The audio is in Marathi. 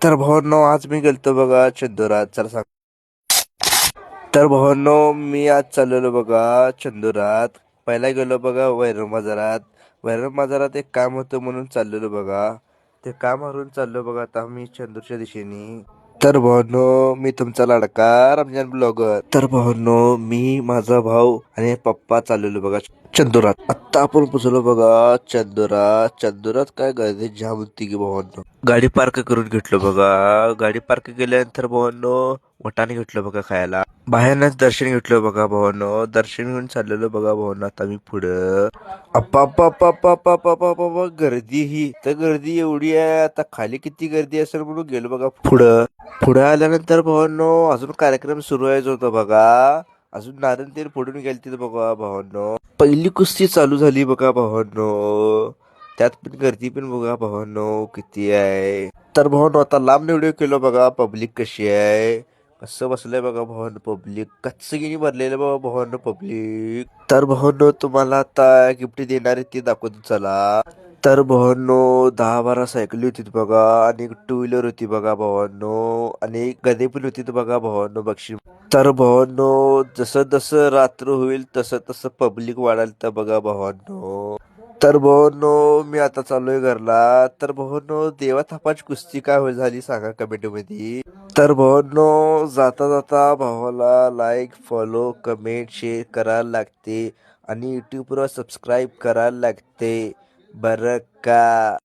तर भावांनो आज मी गेलतो बघा चंदुरात. चला सांग. तर भावांनो मी आज चाललेलो बघा चंदुरात. पहिला गेलो बघा वैरण बाजारात. वैरण बाजारात एक काम होतं म्हणून चाललेलो बघा. ते काम हरून चाललो बघा आता मी चंदूरच्या दिशेने. तर भावांनो मी तुमचा लाडका रमजान ब्लॉगर. तर भावांनो मी माझा भाऊ आणि पप्पा चाललेलो बघा चंदुरात. आत्ता आपण पोचलो बघा चंदुरात. चंदुरात काय गर्दी जाम होती की भावांनो. गाडी पार्क करून घेतलो बघा. गाडी पार्क केल्यानंतर भावांनो वटाणे घेतलं बघा खायला. बाहेरनच दर्शन घेतलं बघा भावांनो. दर्शन घेऊन चाललेलो बघा भावांनो आता मी पुढं. अप्पा गर्दी ही तर गर्दी एवढी आहे. आता खाली किती गर्दी असेल म्हणून गेलो बघा पुढं. पुढे आल्यानंतर भावांनो अजून कार्यक्रम सुरू व्हायचा होता बघा. अजून नारळ तेल फोडून गेलते बघा भावांनो. पहिली कुस्ती चालू झाली बघा भावांनो. त्यात पण गर्दी पण बघा भावांनो किती आहे. तर भावांनो आता लांब व्हिडिओ केलो बघा. पब्लिक कशी आहे कसं बसलंय बघा भावांनो. पब्लिक कच्चगिनी भरलेलं बघा भावांनो पब्लिक. तर भावांनो तुम्हाला आता गिफ्ट देणार आहे ते दाखवतो चला. तर भावांनो 10-12 सायकली होती बघा आणि टू व्हीलर होती बघा भावांनो आणि गदे पण होती बघा भावांनो बक्षीस. तर भावांनो जसं जसं रात्र होईल तसं तसं पब्लिक वाढायला तर बघा भावांनो. तर भावांनो मी आता चाललोय घरला. तर भावांनो देवा थापाची कुस्ती काय होईल झाली सांगा कमेंट मध्ये. तर भावांनो जाता जाता भावाला लाईक फॉलो कमेंट शेअर करायला लागते आणि यूट्यूबवर सबस्क्राईब करायला लागते बरं का.